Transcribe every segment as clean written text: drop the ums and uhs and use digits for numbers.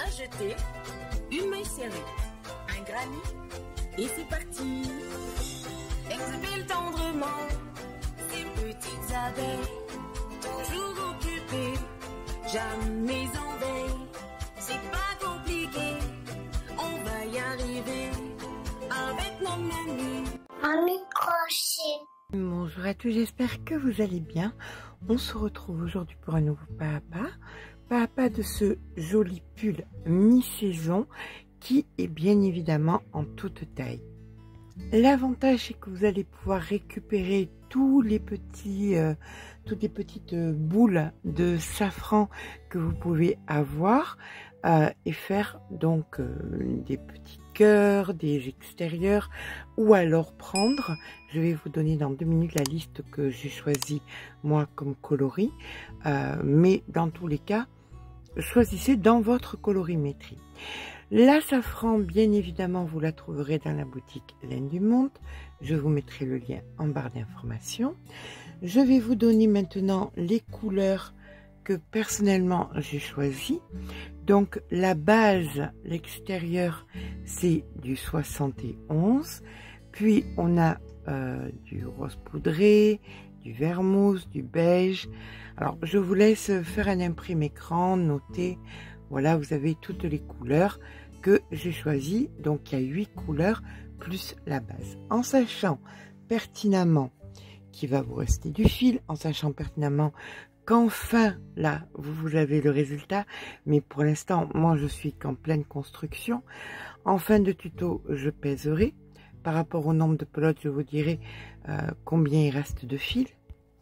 jeter, une main serrée, un granit, et c'est parti. Exhibile tendrement ces petites abeilles, toujours occupées, jamais en veille. C'est pas compliqué, on va y arriver avec nos menus. Un microchip. Bonjour à tous, j'espère que vous allez bien. On se retrouve aujourd'hui pour un nouveau pas à pas de ce joli pull mi-saison qui est bien évidemment en toute taille. L'avantage c'est que vous allez pouvoir récupérer toutes les petites boules de safran que vous pouvez avoir et faire donc des petits cœurs, des extérieurs, ou alors prendre, je vais vous donner dans 2 minutes la liste que j'ai choisie moi comme coloris, mais dans tous les cas, choisissez dans votre colorimétrie. La safran, bien évidemment, vous la trouverez dans la boutique Laine du Monde. Je vous mettrai le lien en barre d'informations. Je vais vous donner maintenant les couleurs que personnellement j'ai choisies. Donc la base, l'extérieur, c'est du 71. Puis on a du rose poudré, du vert mousse, du beige. Alors je vous laisse faire un imprimé écran, noter. Voilà, vous avez toutes les couleurs que j'ai choisies. Donc, il y a 8 couleurs plus la base. En sachant pertinemment qu'il va vous rester du fil, en sachant pertinemment qu'enfin, là, vous avez le résultat. Mais pour l'instant, moi, je suis qu'en pleine construction. En fin de tuto, je pèserai. Par rapport au nombre de pelotes, je vous dirai combien il reste de fil.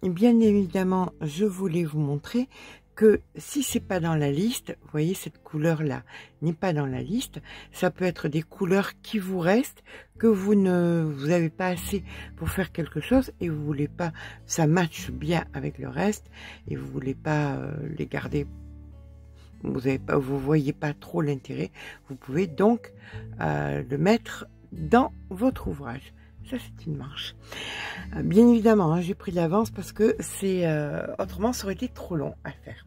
Et bien évidemment, je voulais vous montrer que si c'est pas dans la liste, vous voyez cette couleur là n'est pas dans la liste, ça peut être des couleurs qui vous restent, que vous avez pas assez pour faire quelque chose et vous voulez pas, ça matche bien avec le reste et vous voulez pas les garder, vous voyez pas trop l'intérêt, vous pouvez donc le mettre dans votre ouvrage. Ça, c'est une manche. Bien évidemment, hein, j'ai pris de l'avance parce que c'est autrement, ça aurait été trop long à faire.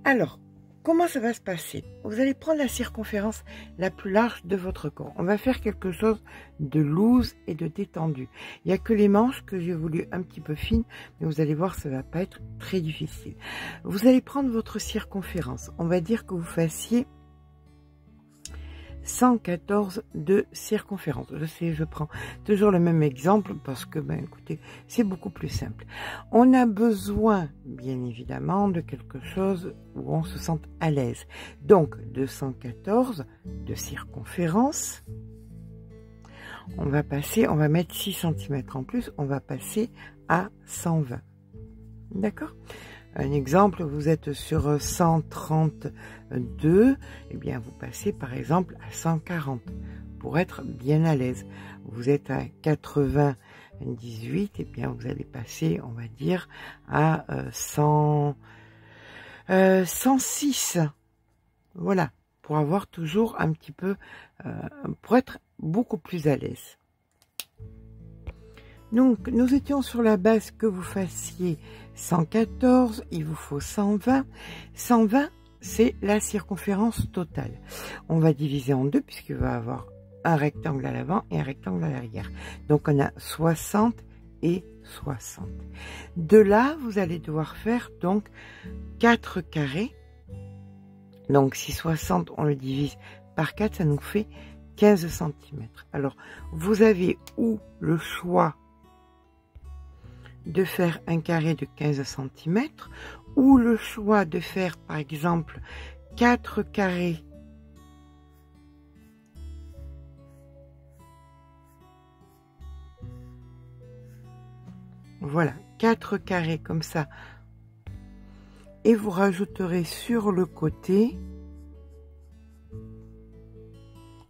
Alors, comment ça va se passer? Vous allez prendre la circonférence la plus large de votre corps. On va faire quelque chose de loose et de détendu. Il n'y a que les manches que j'ai voulu un petit peu fines, mais vous allez voir, ça va pas être très difficile. Vous allez prendre votre circonférence. On va dire que vous fassiez 114 de circonférence. Je sais, je prends toujours le même exemple parce que, ben, écoutez, c'est beaucoup plus simple. On a besoin, bien évidemment, de quelque chose où on se sente à l'aise. Donc, 214 de circonférence. On va mettre 6 cm en plus, on va passer à 120. D'accord ? Un exemple, vous êtes sur 132, eh bien vous passez par exemple à 140 pour être bien à l'aise. Vous êtes à 98, eh bien vous allez passer, on va dire, à 106. Voilà, pour avoir toujours un petit peu, pour être beaucoup plus à l'aise. Donc, nous étions sur la base que vous fassiez 114, il vous faut 120. 120, c'est la circonférence totale. On va diviser en deux puisqu'il va y avoir un rectangle à l'avant et un rectangle à l'arrière. Donc, on a 60 et 60. De là, vous allez devoir faire donc 4 carrés. Donc, si 60, on le divise par 4, ça nous fait 15 cm. Alors, vous avez ou le choix de faire un carré de 15 cm ou le choix de faire par exemple 4 carrés voilà, 4 carrés comme ça et vous rajouterez sur le côté,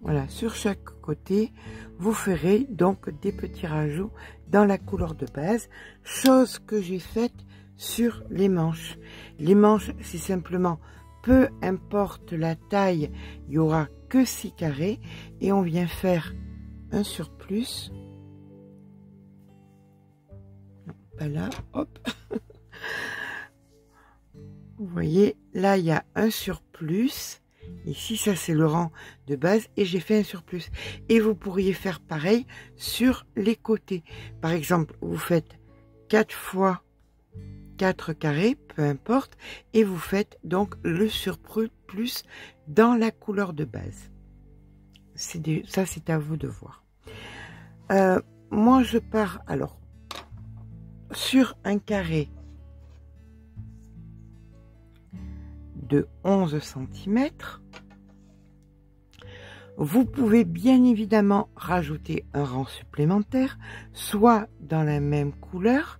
voilà, sur chaque côté, vous ferez donc des petits rajouts dans la couleur de base, chose que j'ai faite sur les manches. Les manches, c'est simplement, peu importe la taille, il y aura que 6 carrés et on vient faire un surplus. Non, pas là, hop. Vous voyez, là, il y a un surplus Ici, ça c'est le rang de base et j'ai fait un surplus. Et vous pourriez faire pareil sur les côtés. Par exemple, vous faites 4 fois 4 carrés, peu importe, et vous faites donc le surplus dans la couleur de base. Ça, c'est à vous de voir. Moi, je pars alors sur un carré de 11 cm. Vous pouvez bien évidemment rajouter un rang supplémentaire, soit dans la même couleur,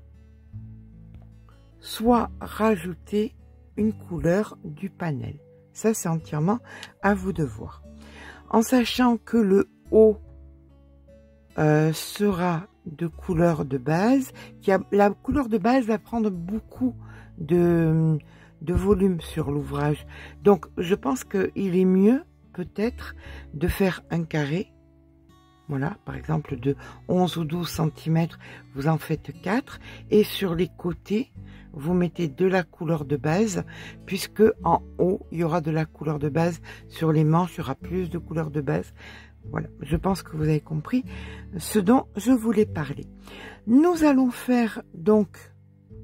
soit rajouter une couleur du panel. Ça, c'est entièrement à vous de voir. En sachant que le haut sera de couleur de base, la couleur de base va prendre beaucoup de volume sur l'ouvrage. Donc, je pense qu'il est mieux peut-être de faire un carré. Voilà, par exemple de 11 ou 12 cm, vous en faites 4. Et sur les côtés, vous mettez de la couleur de base, puisque en haut, il y aura de la couleur de base. Sur les manches, il y aura plus de couleur de base. Voilà, je pense que vous avez compris ce dont je voulais parler. Nous allons faire donc,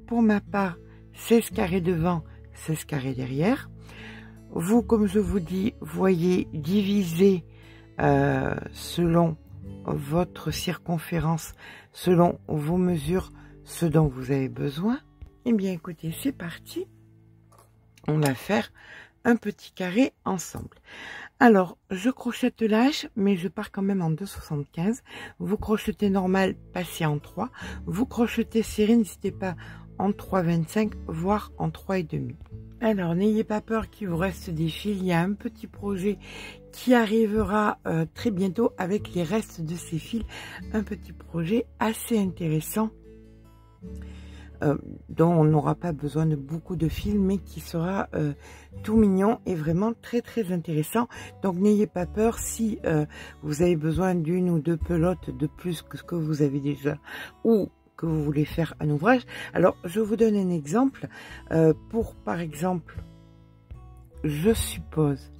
pour ma part, 16 carrés devant, 16 carrés derrière. Vous, comme je vous dis, voyez diviser selon votre circonférence, selon vos mesures, ce dont vous avez besoin. Eh bien, écoutez, c'est parti. On va faire un petit carré ensemble. Alors, je crochette l'âge, mais je pars quand même en 2,75. Vous crochetez normal, passez en 3. Vous crochetez serré, n'hésitez pas en 3,25, voire en 3,5. Alors, n'ayez pas peur qu'il vous reste des fils. Il y a un petit projet qui arrivera très bientôt avec les restes de ces fils. Un petit projet assez intéressant dont on n'aura pas besoin de beaucoup de fils, mais qui sera tout mignon et vraiment très très intéressant. Donc, n'ayez pas peur si vous avez besoin d'une ou deux pelotes de plus que ce que vous avez déjà, ou que vous voulez faire un ouvrage. Alors, je vous donne un exemple. Par exemple, je suppose,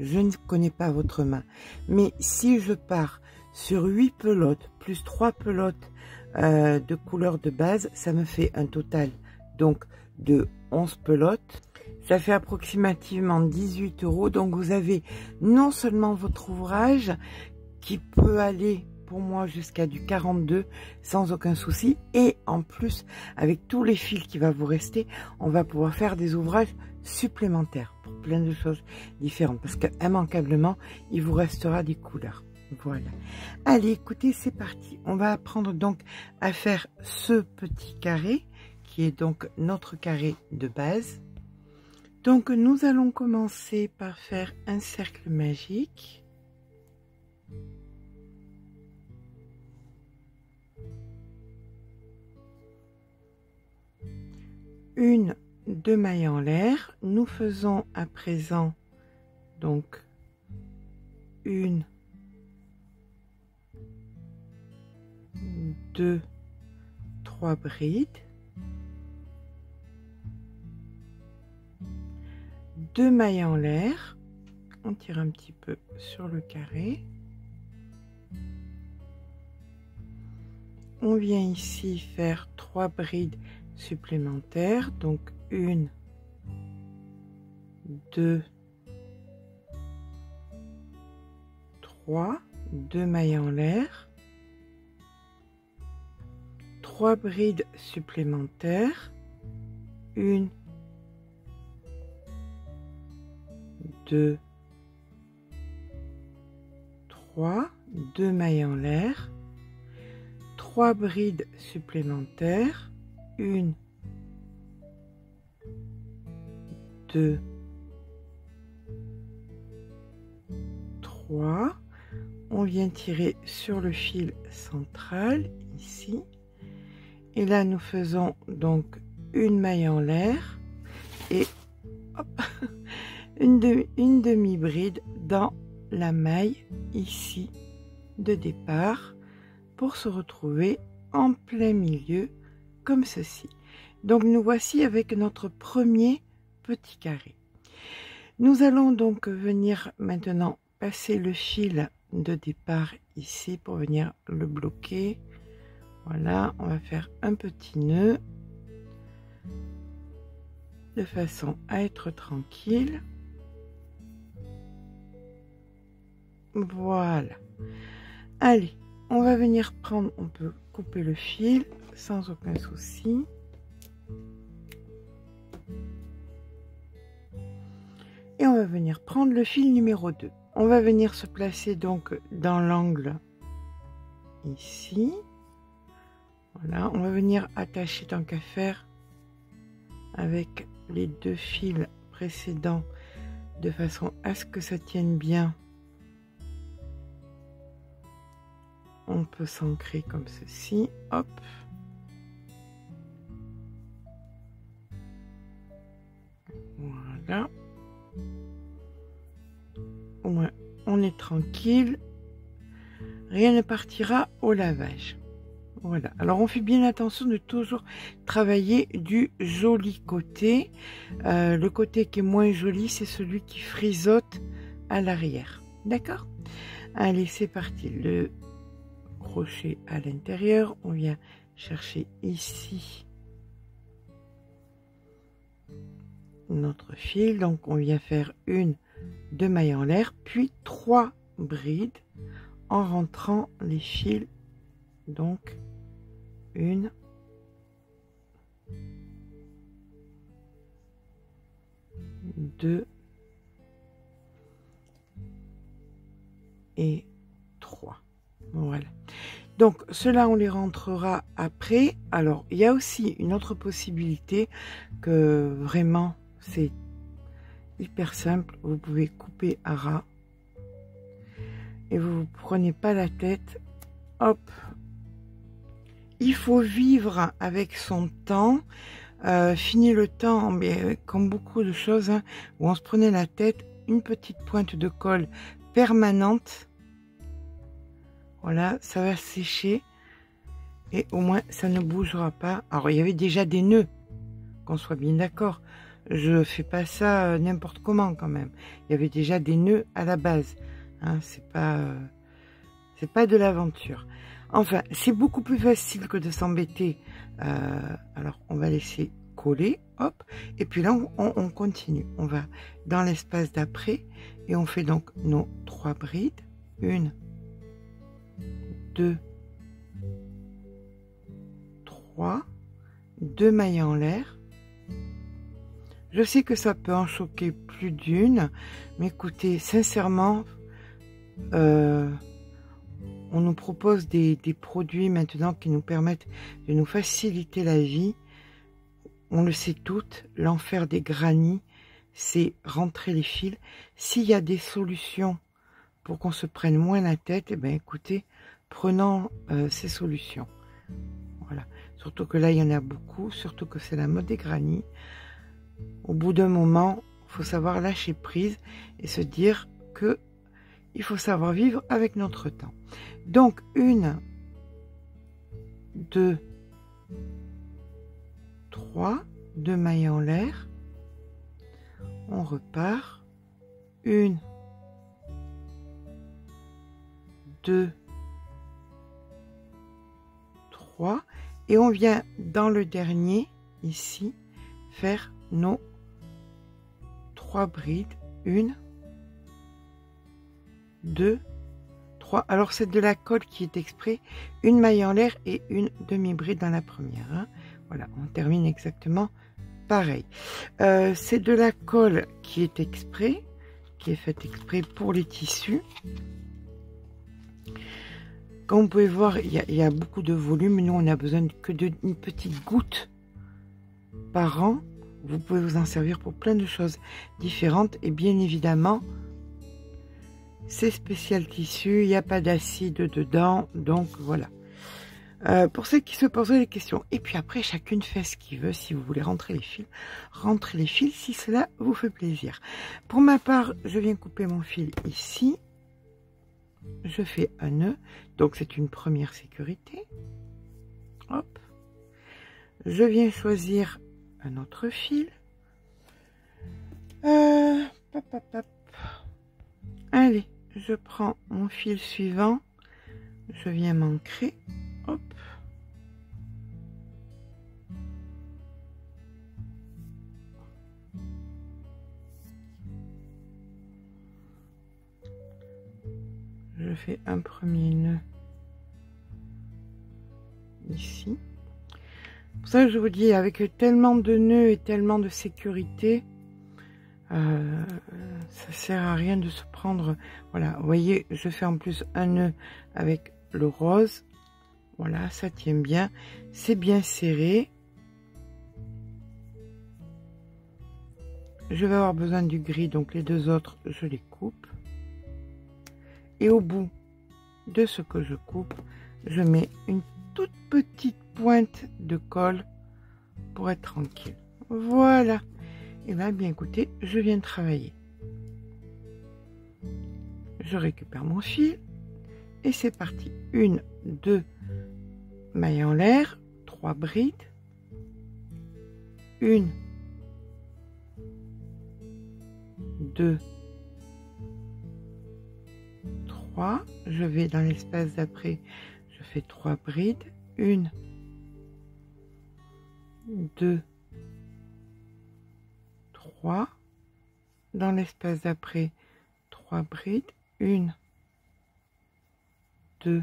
je ne connais pas votre main, mais si je pars sur 8 pelotes, plus 3 pelotes de couleur de base, ça me fait un total donc de 11 pelotes. Ça fait approximativement 18 €. Donc, vous avez non seulement votre ouvrage qui peut aller pour moi jusqu'à du 42 sans aucun souci, et en plus avec tous les fils qui va vous rester, on va pouvoir faire des ouvrages supplémentaires pour plein de choses différentes, parce qu'immanquablement il vous restera des couleurs. Voilà, allez, écoutez, c'est parti. On va apprendre donc à faire ce petit carré qui est donc notre carré de base. Donc nous allons commencer par faire un cercle magique. Une, 2 mailles en l'air. Nous faisons à présent donc une, 2, 3 brides, 2 mailles en l'air, on tire un petit peu sur le carré, on vient ici faire 3 brides supplémentaires, donc 1, 2, 3, 2 mailles en l'air, 3 brides supplémentaires, 1, 2, 3, 2 mailles en l'air, 3 brides supplémentaires, 1, 2, 3, on vient tirer sur le fil central ici, et là nous faisons donc une maille en l'air et hop, une demi-bride dans la maille ici de départ pour se retrouver en plein milieu comme ceci. Donc nous voici avec notre premier petit carré. Nous allons donc venir maintenant passer le fil de départ ici pour venir le bloquer. Voilà, on va faire un petit nœud de façon à être tranquille. Voilà. Allez, on va venir prendre, on peut couper le fil sans aucun souci. Et on va venir prendre le fil numéro 2. On va venir se placer donc dans l'angle ici. Voilà, on va venir attacher tant qu'à faire avec les deux fils précédents de façon à ce que ça tienne bien. On peut s'ancrer comme ceci, hop. Voilà. Au moins, on est tranquille. Rien ne partira au lavage. Voilà. Alors, on fait bien attention de toujours travailler du joli côté. Le côté qui est moins joli, c'est celui qui frisote à l'arrière. D'accord? Allez, c'est parti. Le crochet à l'intérieur. On vient chercher ici notre fil. Donc, on vient faire une, 2 mailles en l'air, puis 3 brides en rentrant les fils. Donc, 1, 2 et 3. Voilà. Donc, cela, on les rentrera après. Alors, il y a aussi une autre possibilité que vraiment, c'est hyper simple. Vous pouvez couper à ras et vous ne prenez pas la tête. Hop. Il faut vivre avec son temps. Fini le temps, mais comme beaucoup de choses, hein, où on se prenait la tête, une petite pointe de colle permanente. Voilà, ça va sécher et au moins ça ne bougera pas. Alors il y avait déjà des nœuds, qu'on soit bien d'accord. Je fais pas ça n'importe comment quand même. Il y avait déjà des nœuds à la base. Hein, c'est pas de l'aventure. Enfin, c'est beaucoup plus facile que de s'embêter. Alors on va laisser coller, hop. Et puis là on continue. On va dans l'espace d'après et on fait donc nos 3 brides. 1, 2, 3, 2 mailles en l'air. Je sais que ça peut en choquer plus d'une, mais écoutez, sincèrement, on nous propose des produits maintenant qui nous permettent de nous faciliter la vie. On le sait toutes, l'enfer des grannies, c'est rentrer les fils. S'il y a des solutions pour qu'on se prenne moins la tête, eh bien écoutez, prenons ces solutions. Voilà. Surtout que là, il y en a beaucoup, surtout que c'est la mode des grannies. Au bout d'un moment, il faut savoir lâcher prise et se dire que il faut savoir vivre avec notre temps. Donc, 1, 2, 3, 2 mailles en l'air. On repart. 1, 2, 3. Et on vient dans le dernier, ici, faire nos 3 brides. 1, 2, 3. Alors c'est de la colle qui est exprès, une maille en l'air et une demi-bride dans la première. Hein. Voilà, on termine exactement pareil. C'est de la colle qui est exprès, qui est faite exprès pour les tissus. Comme vous pouvez voir, il y a beaucoup de volume. Nous, on a besoin que d'une petite goutte par an. Vous pouvez vous en servir pour plein de choses différentes. Et bien évidemment, c'est spécial tissu. Il n'y a pas d'acide dedans. Donc, voilà. Pour ceux qui se poseraient des questions. Et puis après, chacune fait ce qu'il veut. Si vous voulez rentrer les fils, rentrez les fils si cela vous fait plaisir. Pour ma part, je viens couper mon fil ici. Je fais un nœud, donc c'est une première sécurité. Hop. Je viens choisir un autre fil. Pop, hop, hop. Allez, je prends mon fil suivant, je viens m'ancrer, hop. Je fais un premier nœud ici. Pour ça que je vous dis, avec tellement de nœuds et tellement de sécurité, ça sert à rien de se prendre. Voilà, vous voyez, je fais en plus un nœud avec le rose. Voilà, ça tient bien, c'est bien serré. Je vais avoir besoin du gris, donc les deux autres, je les coupe. Et au bout de ce que je coupe, je mets une toute petite pointe de colle pour être tranquille. Voilà. Et là, bien écoutez, je viens travailler. Je récupère mon fil et c'est parti. 1, 2 mailles en l'air, 3 brides. 1, 2, 3. Je vais dans l'espace d'après, je fais 3 brides. 1, 2, 3. Dans l'espace d'après, 3 brides. 1, 2,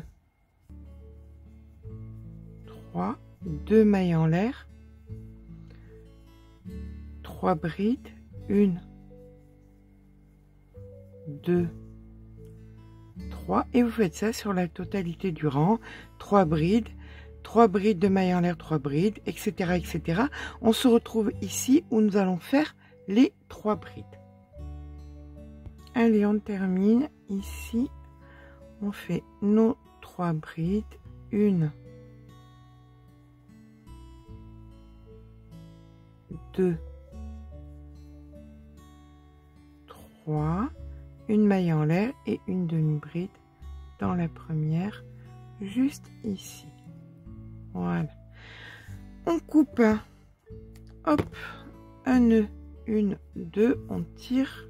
3. 2 mailles en l'air. 3 brides. 1, 2, 3. Et vous faites ça sur la totalité du rang. 3 brides. 3 brides de mailles en l'air, 3 brides, etc., etc. On se retrouve ici où nous allons faire les 3 brides. Allez, on termine ici. On fait nos 3 brides. 1, 2, 3. Une maille en l'air et une demi-bride dans la première, juste ici. Voilà. On coupe, hop, un nœud, 1, 2, on tire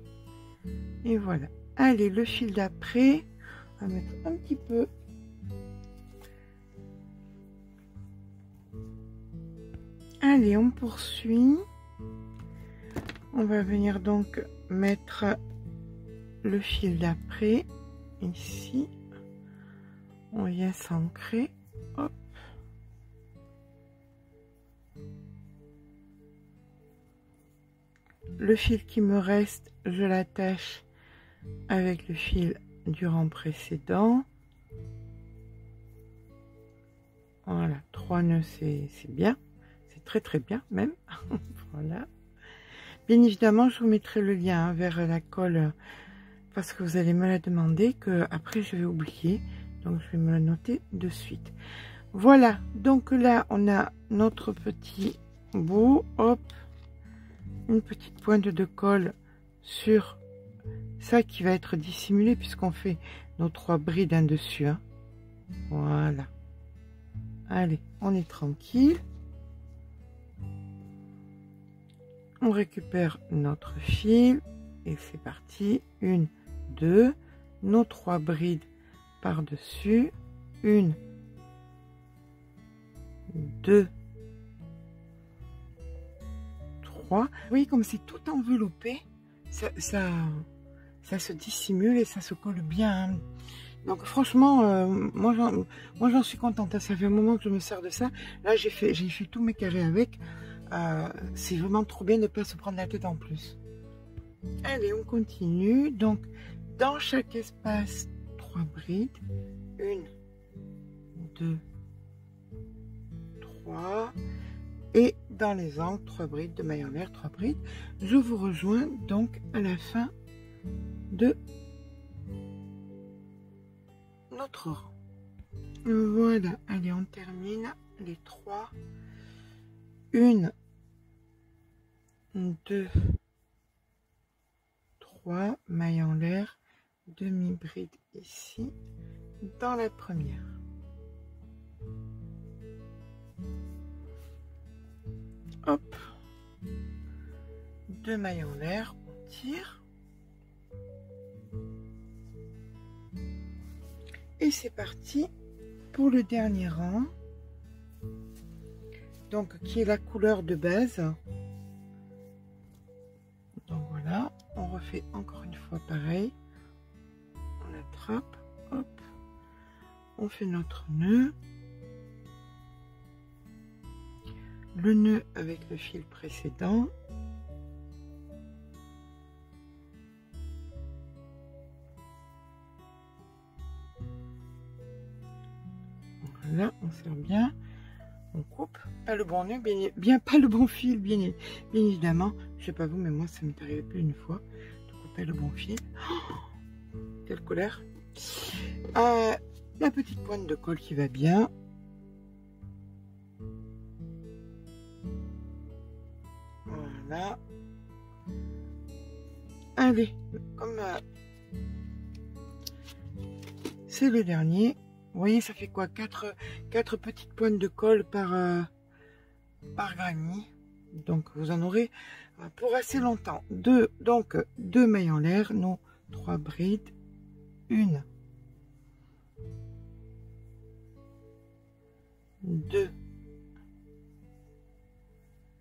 et voilà. Allez, le fil d'après, on va mettre un petit peu. Allez, on poursuit. On va venir donc mettre le fil d'après ici. On vient s'ancrer. Hop. Le fil qui me reste, je l'attache avec le fil du rang précédent. Voilà, 3 nœuds, c'est bien. C'est très très bien même. Voilà. Bien évidemment, je vous mettrai le lien vers la colle parce que vous allez me la demander, que après je vais oublier. Donc je vais me la noter de suite. Voilà, donc là on a notre petit bout. Hop, une petite pointe de colle sur ça qui va être dissimulé puisqu'on fait nos 3 brides en dessus. Hein. Voilà. Allez, on est tranquille. On récupère notre fil et c'est parti. 1, 2, nos 3 brides par-dessus. 1, 2, 3. Vous voyez comme c'est tout enveloppé, ça se dissimule et ça se colle bien. Hein. Donc franchement, moi j'en suis contente. Ça fait un moment que je me sers de ça. Là j'ai fait tous mes carrés avec. C'est vraiment trop bien de ne pas se prendre la tête en plus. Allez, on continue. Donc dans chaque espace, 3 brides. 1, 2, 3. Et dans les angles, 3 brides de mailles en l'air, 3 brides. Je vous rejoins donc à la fin de notre rang. Voilà, allez, on termine les 3. 1, 2, 3 mailles en l'air, demi-bride ici, dans la première. Hop, 2 mailles en l'air, on tire. Et c'est parti pour le dernier rang. Donc, qui est la couleur de base. Donc voilà, on refait encore une fois pareil. On attrape, hop, on fait notre nœud. Le nœud avec le fil précédent. Voilà, on serre bien. On coupe, pas le bon nœud, bien pas le bon fil, bien évidemment. Je sais pas vous, mais moi ça m'est arrivé plus d'une fois de couper le bon fil. Oh, quelle colère! La petite pointe de colle qui va bien. Voilà. Allez, comme c'est le dernier. Vous voyez, ça fait quoi? 4 petites pointes de colle par granny. Donc, vous en aurez pour assez longtemps. Donc, 2 mailles en l'air, nos 3 brides. 1, 2,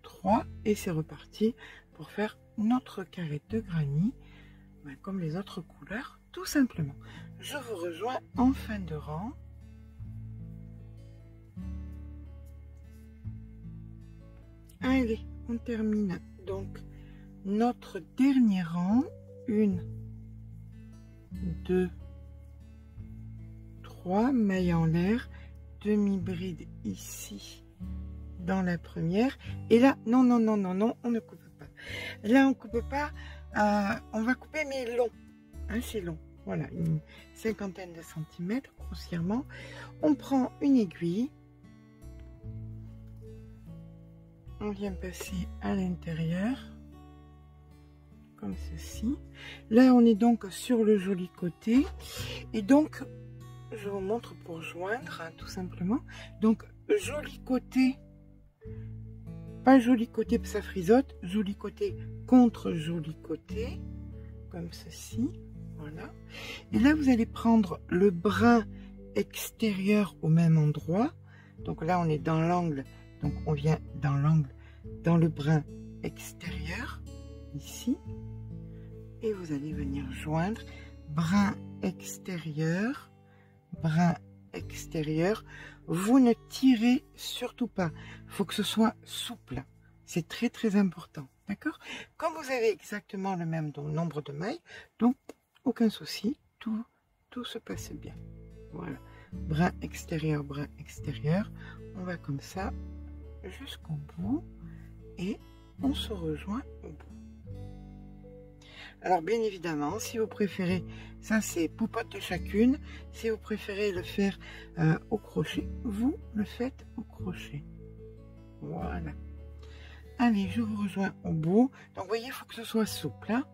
3. Et c'est reparti pour faire notre carré de granny, comme les autres couleurs, tout simplement. Je vous rejoins en fin de rang. Allez, on termine donc notre dernier rang. 1, 2, 3 mailles en l'air, demi-bride ici dans la première. Et là, non, on ne coupe pas. Là, on coupe pas. On va couper, mais long. Hein, c'est long. Voilà, une cinquantaine de centimètres, grossièrement. On prend une aiguille. On vient passer à l'intérieur, comme ceci. Là, on est donc sur le joli côté. Et donc, je vous montre pour joindre, hein, tout simplement. Donc, joli côté, pas joli côté, ça frisote. Joli côté contre joli côté, comme ceci. Voilà. Et là, vous allez prendre le brin extérieur au même endroit. Donc là, on est dans l'angle. Donc, on vient dans l'angle, dans le brin extérieur, ici. Et vous allez venir joindre brin extérieur, brin extérieur. Vous ne tirez surtout pas. Il faut que ce soit souple. C'est très, très important. D'accord? Comme vous avez exactement le même nombre de mailles, donc, aucun souci. Tout se passe bien. Voilà. Brin extérieur, brin extérieur. On va comme ça jusqu'au bout et on se rejoint au bout. Alors bien évidemment, si vous préférez, ça c'est poupote de chacune, si vous préférez le faire au crochet, vous le faites au crochet. Voilà. Allez, je vous rejoins au bout. Donc vous voyez, il faut que ce soit souple, hein.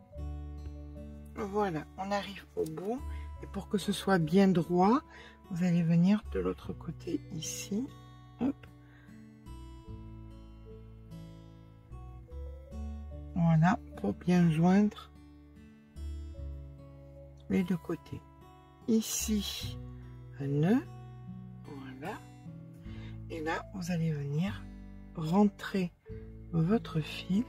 Voilà, on arrive au bout et pour que ce soit bien droit, vous allez venir de l'autre côté ici. Hop. Voilà, pour bien joindre les deux côtés. Ici, un nœud. Voilà. Et là, vous allez venir rentrer votre fil.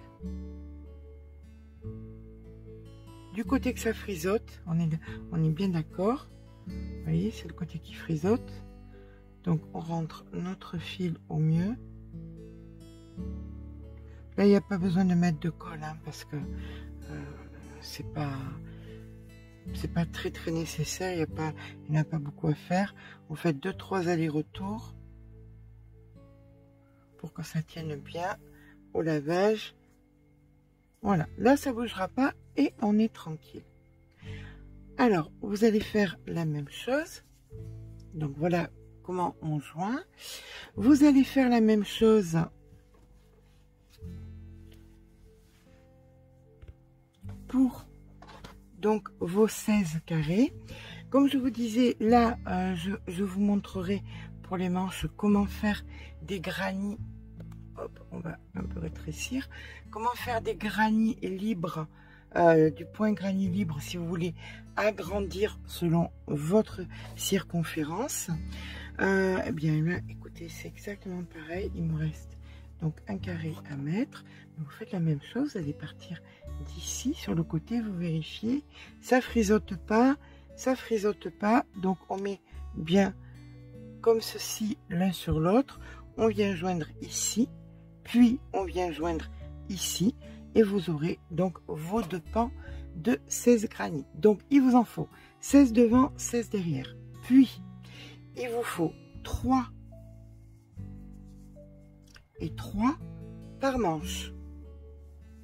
Du côté que ça frisote, on est bien d'accord. Vous voyez, c'est le côté qui frisote. Donc, on rentre notre fil au mieux. Là, il n'y a pas besoin de mettre de colle, hein, parce que c'est pas très très nécessaire. Il n'y a pas beaucoup à faire. Vous faites 2-3 allers-retours pour que ça tienne bien au lavage. Voilà, là ça bougera pas et on est tranquille. Alors, vous allez faire la même chose. Donc voilà comment on joint. Vous allez faire la même chose pour donc vos 16 carrés. Comme je vous disais, là, je vous montrerai pour les manches comment faire des granny. Hop, on va un peu rétrécir. Comment faire des granny libres du point granit libre si vous voulez agrandir selon votre circonférence. Eh bien là, écoutez, c'est exactement pareil. Il me reste donc un carré à mettre. Vous faites la même chose, vous allez partir d'ici sur le côté, vous vérifiez, ça frisote pas, ça frisote pas. Donc on met bien comme ceci l'un sur l'autre. On vient joindre ici, puis on vient joindre ici, et vous aurez donc vos deux pans de 16 granits. Donc il vous en faut 16 devant, 16 derrière. Puis il vous faut 3 et 3 par manche.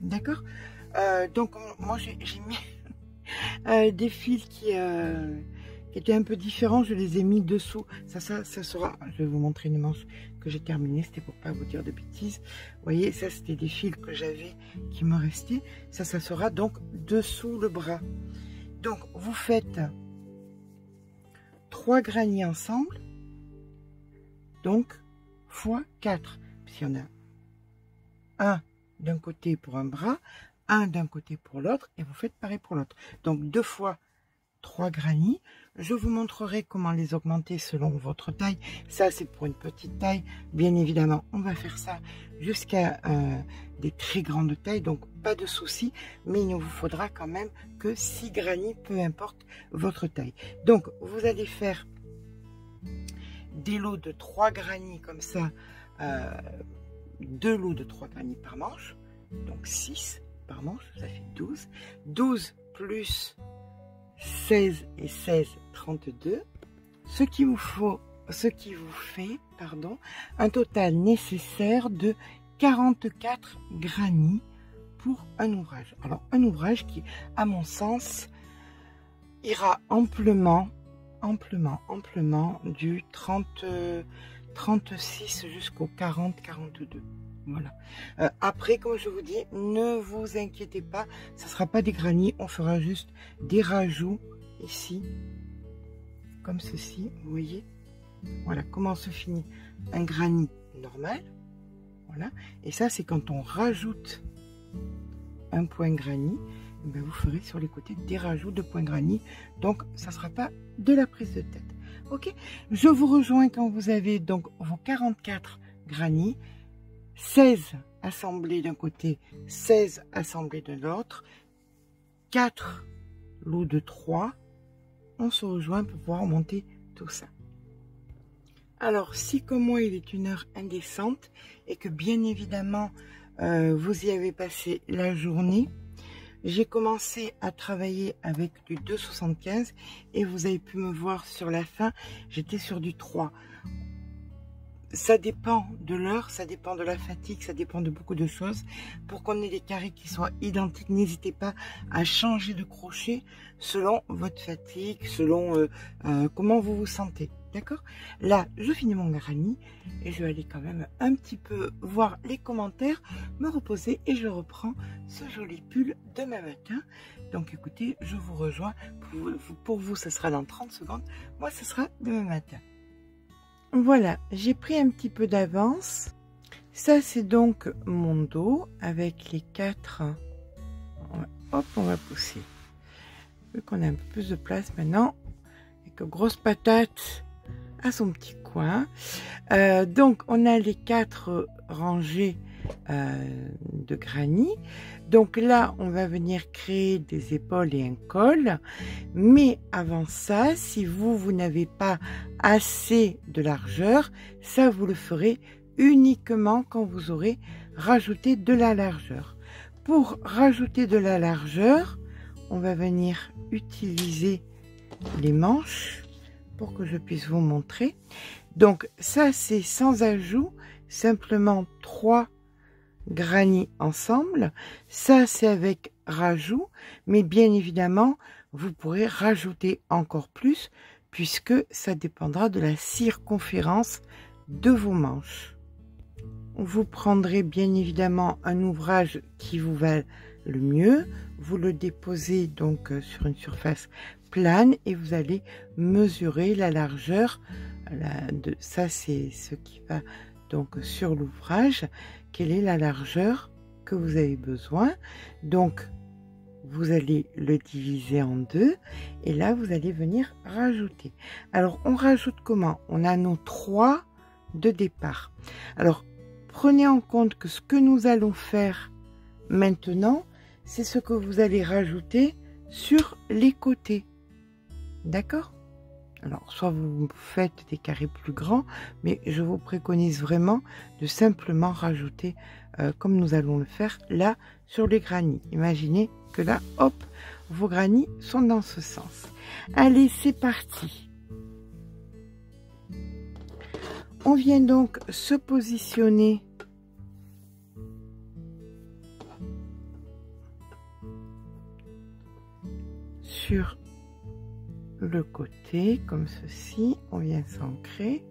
D'accord. Donc moi j'ai mis des fils qui étaient un peu différents. Je les ai mis dessous. Ça sera, je vais vous montrer une manche que j'ai terminée. C'était pour pas vous dire de bêtises. Vous voyez, ça c'était des fils que j'avais qui me restaient. Ça sera donc dessous le bras. Donc vous faites 3 granits ensemble. Donc fois 4. Si on a un d'un côté pour un bras, un d'un côté pour l'autre, et vous faites pareil pour l'autre. Donc 2 fois 3 granits. Je vous montrerai comment les augmenter selon votre taille. Ça c'est pour une petite taille, bien évidemment on va faire ça jusqu'à des très grandes tailles, donc pas de souci, mais il ne vous faudra quand même que 6 granits, peu importe votre taille. Donc vous allez faire des lots de 3 granits comme ça, 2 lots de 3 granits par manche, donc 6 par manche, ça fait 12. 12 plus 16 et 16, 32. Ce qui vous fait, pardon, un total nécessaire de 44 granits pour un ouvrage. Alors, un ouvrage qui, à mon sens, ira amplement du 36 jusqu'au 40-42. Voilà. Après, comme je vous dis, ne vous inquiétez pas, ça ne sera pas des granits, on fera juste des rajouts ici, comme ceci, vous voyez. Voilà comment se finit un granit normal. Voilà. Et ça, c'est quand on rajoute un point granit, ben vous ferez sur les côtés des rajouts de points granit. Donc, ça ne sera pas de la prise de tête. Ok. Je vous rejoins quand vous avez donc vos 44 granits. 16 assemblés d'un côté, 16 assemblés de l'autre, 4 lots de 3. On se rejoint pour pouvoir monter tout ça. Alors, si comme moi, il est une heure indécente et que bien évidemment, vous y avez passé la journée, j'ai commencé à travailler avec du 2,75 et vous avez pu me voir sur la fin, j'étais sur du 3. Ça dépend de l'heure, ça dépend de la fatigue, ça dépend de beaucoup de choses. Pour qu'on ait des carrés qui soient identiques, n'hésitez pas à changer de crochet selon votre fatigue, selon comment vous vous sentez. D'accord? Là, je finis mon granit et je vais aller quand même un petit peu voir les commentaires, me reposer et je reprends ce joli pull demain matin. Donc écoutez, je vous rejoins. Pour vous, ça sera dans 30 secondes. Moi, ce sera demain matin. Voilà, j'ai pris un petit peu d'avance. Ça, c'est donc mon dos avec les 4. Hop, on va pousser. Vu qu'on a un peu plus de place maintenant. Et que grosse patate à son petit coin. Donc, on a les 4 rangées de granit. Donc là, on va venir créer des épaules et un col. Mais avant ça, si vous n'avez pas assez de largeur, ça vous le ferez uniquement quand vous aurez rajouté de la largeur. Pour rajouter de la largeur, on va venir utiliser les manches pour que je puisse vous montrer. Donc ça, c'est sans ajout, simplement 3 granits ensemble. Ça, c'est avec rajout, mais bien évidemment, vous pourrez rajouter encore plus puisque ça dépendra de la circonférence de vos manches. Vous prendrez bien évidemment un ouvrage qui vous va le mieux. Vous le déposez donc sur une surface plane et vous allez mesurer la largeur. Ça, c'est ce qui va donc sur l'ouvrage. Quelle est la largeur que vous avez besoin? Donc, vous allez le diviser en deux et là vous allez venir rajouter. Alors on rajoute comment? On a nos 3 de départ. Alors prenez en compte que ce que nous allons faire maintenant, c'est ce que vous allez rajouter sur les côtés. D'accord? Alors soit vous faites des carrés plus grands, mais je vous préconise vraiment de simplement rajouter comme nous allons le faire là sur les granits. Imaginez que là, hop, vos granits sont dans ce sens. Allez, c'est parti. On vient donc se positionner sur le côté comme ceci. On vient s'ancrer.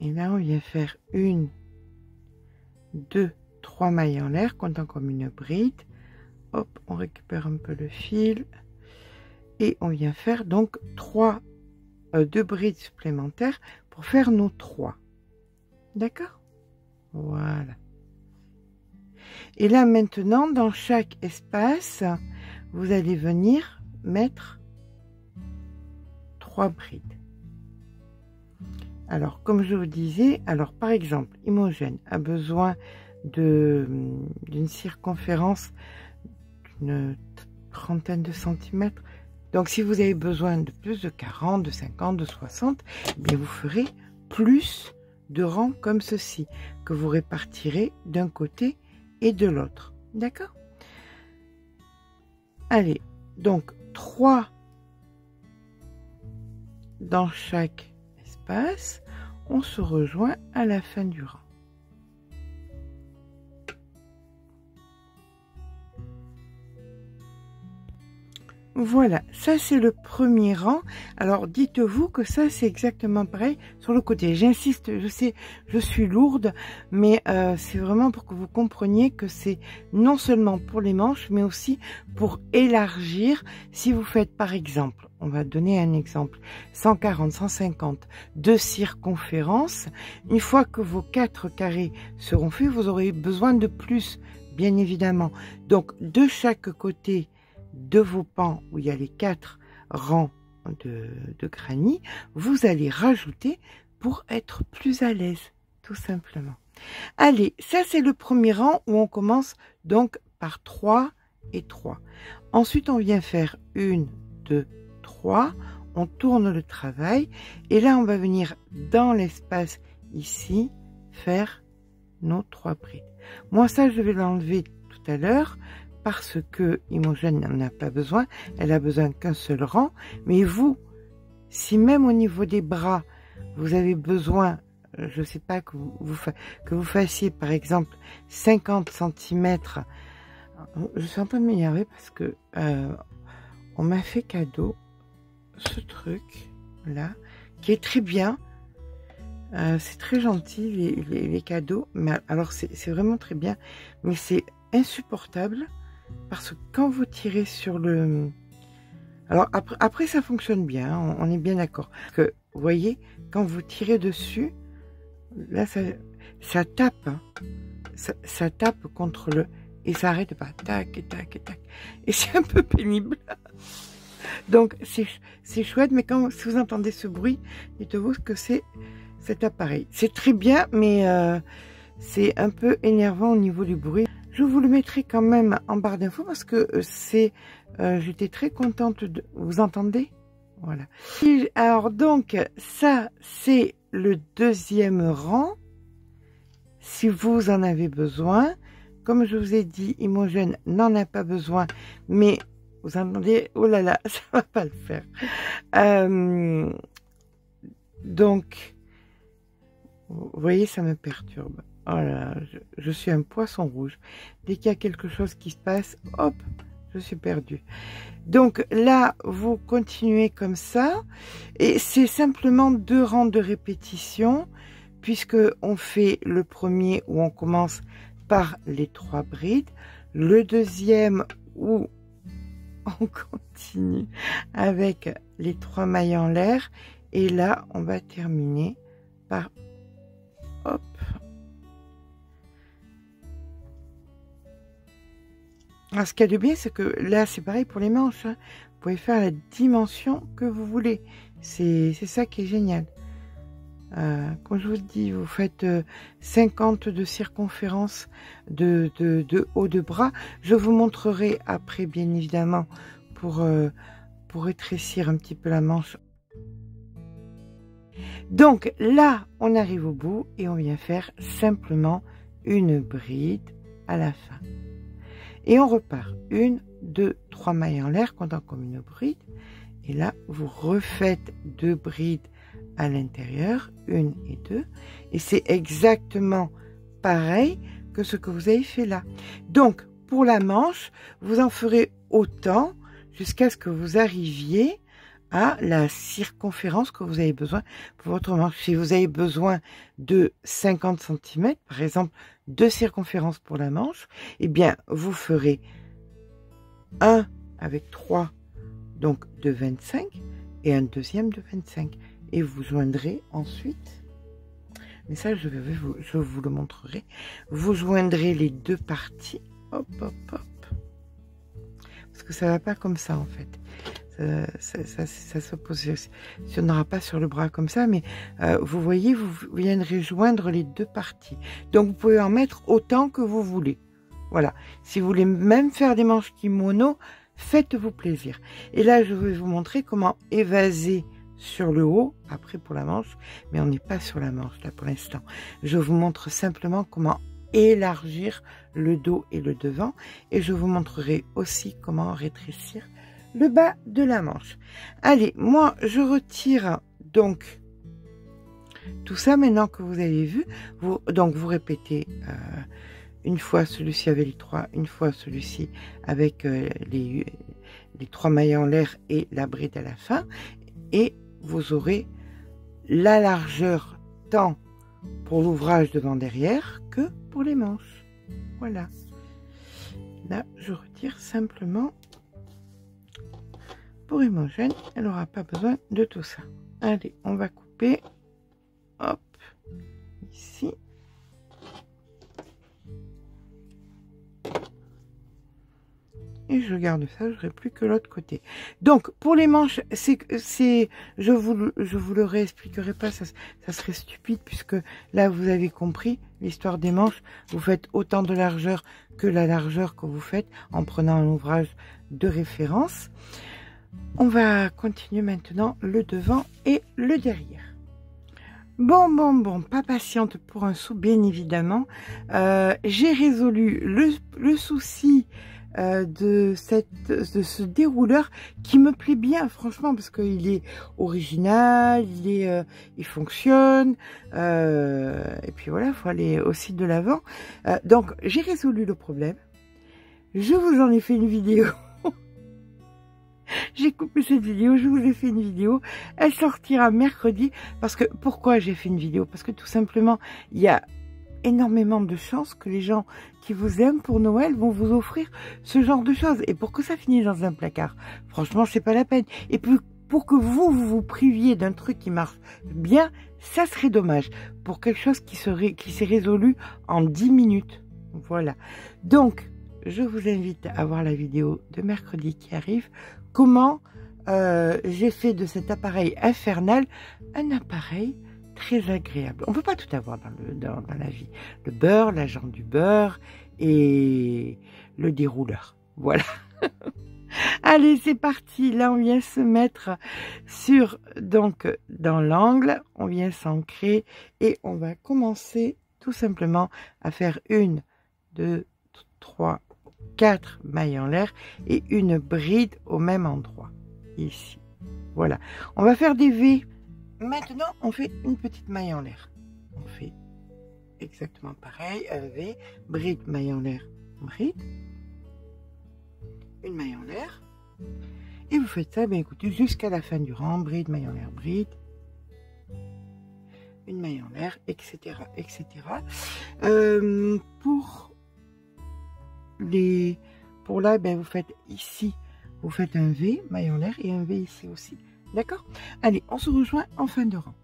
Et là, on vient faire 1, 2, 3 mailles en l'air, comptant comme une bride. Hop, on récupère un peu le fil. Et on vient faire donc 2 brides supplémentaires pour faire nos 3. D'accord? Voilà. Et là, maintenant, dans chaque espace, vous allez venir mettre 3 brides. Alors, comme je vous disais, alors par exemple, Imogène a besoin d'une circonférence d'une trentaine de centimètres. Donc, si vous avez besoin de plus de 40, de 50, de 60, eh bien, vous ferez plus de rangs comme ceci, que vous répartirez d'un côté et de l'autre. D'accord? Allez, donc 3 dans chaque espace. On se rejoint à la fin du rang. Voilà, ça c'est le premier rang. Alors dites-vous que ça c'est exactement pareil sur le côté. J'insiste, je sais, je suis lourde, mais c'est vraiment pour que vous compreniez que c'est non seulement pour les manches, mais aussi pour élargir. Si vous faites par exemple, on va donner un exemple, 140, 150 de circonférence, une fois que vos 4 carrés seront faits, vous aurez besoin de plus, bien évidemment. Donc de chaque côté de vos pans où il y a les 4 rangs de granit, vous allez rajouter pour être plus à l'aise, tout simplement. Allez, ça c'est le premier rang où on commence donc par 3 et 3. Ensuite, on vient faire 1, 2, 3. On tourne le travail et là, on va venir dans l'espace ici faire nos 3 brides. Moi, ça, je vais l'enlever tout à l'heure, parce que Imogène n'en a pas besoin, elle a besoin qu'un seul rang. Mais vous, si même au niveau des bras, vous avez besoin, je ne sais pas, que vous fassiez par exemple 50 cm, je suis en train de m'énerver parce que on m'a fait cadeau ce truc là, qui est très bien. C'est très gentil les cadeaux, mais alors c'est vraiment très bien, mais c'est insupportable. Parce que quand vous tirez sur le... Alors après ça fonctionne bien, hein, on est bien d'accord. Que vous voyez, quand vous tirez dessus, là ça tape. Hein, ça tape contre le... Et ça arrête pas. Tac, et tac, et tac. Et c'est un peu pénible. Donc c'est chouette, mais si vous entendez ce bruit, dites-vous que c'est cet appareil. C'est très bien, mais c'est un peu énervant au niveau du bruit. Je vous le mettrai quand même en barre d'infos parce que j'étais très contente de... Vous entendez? Voilà. Alors donc, ça, c'est le deuxième rang. Si vous en avez besoin. Comme je vous ai dit, Imogène n'en a pas besoin. Mais, vous entendez? Oh là là, ça va pas le faire. Donc, vous voyez, ça me perturbe. Oh là, je suis un poisson rouge. Dès qu'il y a quelque chose qui se passe, hop, je suis perdue. Donc là, vous continuez comme ça. Et c'est simplement 2 rangs de répétition, puisque on fait le premier où on commence par les 3 brides. Le deuxième où on continue avec les 3 mailles en l'air. Et là, on va terminer par hop. Alors, ce qu'il y a de bien, c'est que là, c'est pareil pour les manches. Hein. Vous pouvez faire la dimension que vous voulez. C'est ça qui est génial. Comme je vous dis, vous faites 50 de circonférence de haut de bras. Je vous montrerai après, bien évidemment, pour rétrécir un petit peu la manche. Donc là, on arrive au bout et on vient faire simplement une bride à la fin. Et on repart. 1, 2, 3 mailles en l'air, comptant comme une bride. Et là, vous refaites 2 brides à l'intérieur, 1 et 2. Et c'est exactement pareil que ce que vous avez fait là. Donc, pour la manche, vous en ferez autant jusqu'à ce que vous arriviez à la circonférence que vous avez besoin pour votre manche. Si vous avez besoin de 50 cm, par exemple, 2 circonférences pour la manche, eh bien, vous ferez 1 avec 3, donc de 25, et un deuxième de 25. Et vous joindrez ensuite, mais ça, je vous le montrerai, vous joindrez les 2 parties, hop, hop, hop, parce que ça ne va pas comme ça, en fait. Ça se positionnera pas sur le bras comme ça, mais vous voyez, vous viendrez joindre les 2 parties. Donc vous pouvez en mettre autant que vous voulez. Voilà. Si vous voulez même faire des manches kimono, faites-vous plaisir. Et là, je vais vous montrer comment évaser sur le haut, après pour la manche, mais on n'est pas sur la manche là pour l'instant. Je vous montre simplement comment élargir le dos et le devant, et je vous montrerai aussi comment rétrécir le bas de la manche. Allez, moi je retire donc tout ça maintenant que vous avez vu. Donc vous répétez une fois celui-ci avec les 3, une fois celui-ci avec les 3 mailles en l'air et la bride à la fin, et vous aurez la largeur tant pour l'ouvrage devant-derrière que pour les manches. Voilà. Là, je retire simplement. Pour Imogen, elle n'aura pas besoin de tout ça. Allez, on va couper. Hop, ici. Et je garde ça, je n'aurai plus que l'autre côté. Donc, pour les manches, je vous le réexpliquerai pas, ça serait stupide, puisque là, vous avez compris l'histoire des manches. Vous faites autant de largeur que la largeur que vous faites en prenant un ouvrage de référence. On va continuer maintenant le devant et le derrière. Bon, pas patiente pour un sou, bien évidemment. J'ai résolu le souci de ce dérouleur qui me plaît bien, franchement, parce qu'il est original, il fonctionne, et puis voilà, il faut aller aussi de l'avant. Donc, j'ai résolu le problème. Je vous en ai fait une vidéo. J'ai coupé cette vidéo, je vous ai fait une vidéo, elle sortira mercredi, parce que, pourquoi j'ai fait une vidéo? Parce que tout simplement, il y a énormément de chances que les gens qui vous aiment pour Noël vont vous offrir ce genre de choses, et pour que ça finisse dans un placard, franchement, c'est pas la peine. Et puis, pour que vous priviez d'un truc qui marche bien, ça serait dommage, pour quelque chose qui s'est résolu en 10 minutes. Voilà. Donc, je vous invite à voir la vidéo de mercredi qui arrive. Comment j'ai fait de cet appareil infernal un appareil très agréable. On ne peut pas tout avoir dans la vie. Le beurre, l'agent du beurre et le dérouleur. Voilà. Allez, c'est parti. Là, on vient se mettre dans l'angle. On vient s'ancrer et on va commencer tout simplement à faire 1, 2, 3, 4 mailles en l'air et une bride au même endroit, ici. Voilà. On va faire des V. Maintenant, on fait une petite maille en l'air. On fait exactement pareil, un V, bride, maille en l'air, bride, une maille en l'air. Et vous faites ça, bien écoutez, jusqu'à la fin du rang, bride, maille en l'air, bride, une maille en l'air, etc., etc. Pour là, ben, vous faites ici, vous faites un V, maille en l'air, et un V ici aussi. D'accord? Allez, on se rejoint en fin de rang.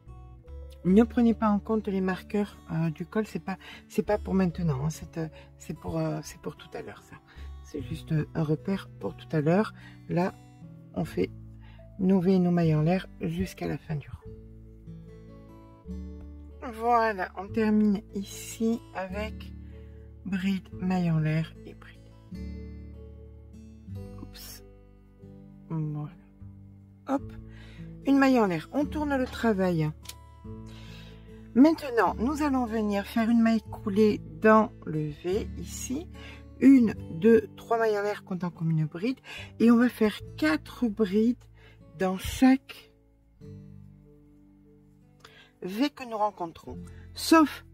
Ne prenez pas en compte les marqueurs du col, c'est pas pour maintenant, hein, c'est pour tout à l'heure ça. C'est juste un repère pour tout à l'heure. Là, on fait nos V et nos mailles en l'air jusqu'à la fin du rang. Voilà, on termine ici avec bride, maille en l'air et bride. Oups. Voilà. Hop, une maille en l'air. On tourne le travail. Maintenant, nous allons venir faire une maille coulée dans le V ici. 1, 2, 3 mailles en l'air comptant comme une bride. Et on va faire 4 brides dans chaque V que nous rencontrons. Sauf,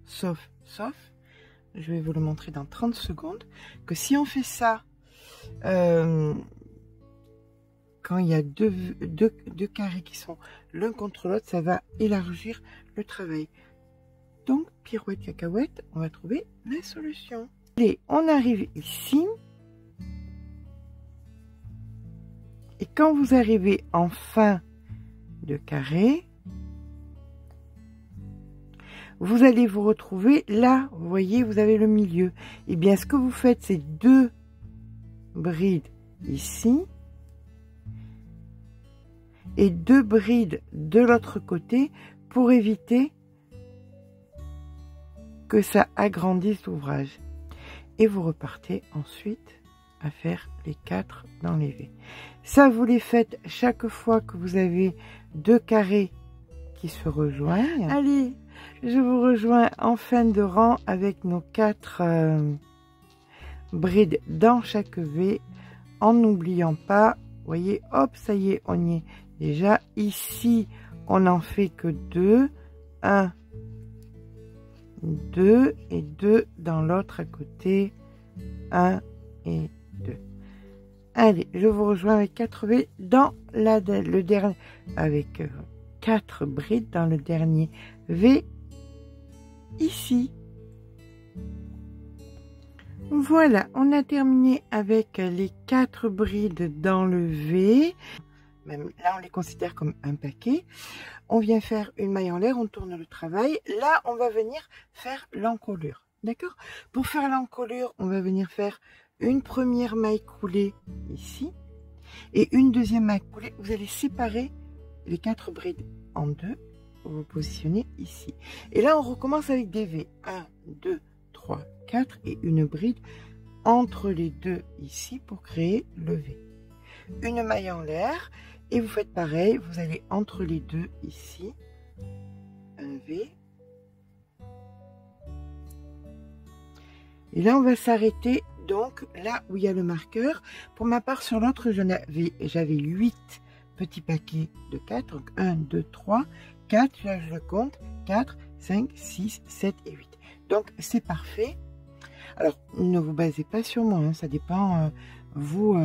je vais vous le montrer dans 30 secondes, que si on fait ça, quand il y a deux carrés qui sont l'un contre l'autre, ça va élargir le travail. Donc, pirouette, cacahuète, on va trouver la solution. Allez, on arrive ici. Et quand vous arrivez en fin de carré, vous allez vous retrouver là, vous voyez, vous avez le milieu. Et bien, ce que vous faites, c'est 2 brides ici et 2 brides de l'autre côté pour éviter que ça agrandisse l'ouvrage. Et vous repartez ensuite à faire les 4 dans les V. Ça, vous les faites chaque fois que vous avez 2 carrés qui se rejoignent. Allez, je vous rejoins en fin de rang avec nos 4 brides dans chaque V, en n'oubliant pas, vous voyez, hop, ça y est, on y est déjà. Ici, on n'en fait que 2, 1, 2 et 2 dans l'autre à côté, 1 et 2. Allez, je vous rejoins avec 4 V dans le dernier, avec 4 brides dans le dernier V ici. Voilà, on a terminé avec les 4 brides dans le V. Même là, on les considère comme un paquet. On vient faire une maille en l'air, on tourne le travail. Là, on va venir faire l'encolure. D'accord? Pour faire l'encolure, on va venir faire une première maille coulée ici et une deuxième maille coulée. Vous allez séparer les 4 brides en 2. Vous positionnez ici. Et là, on recommence avec des V. 1, 2, 3, 4 et une bride entre les deux ici pour créer le V. Une maille en l'air et vous faites pareil. Vous allez entre les deux ici. Un V. Et là, on va s'arrêter donc là où il y a le marqueur. Pour ma part, sur l'autre, j'avais 8 petits paquets de 4. Donc 1, 2, 3, 4. Là, je le compte. 4, 5, 6, 7 et 8. Donc, c'est parfait. Alors, ne vous basez pas sur moi. Hein, ça dépend, vous,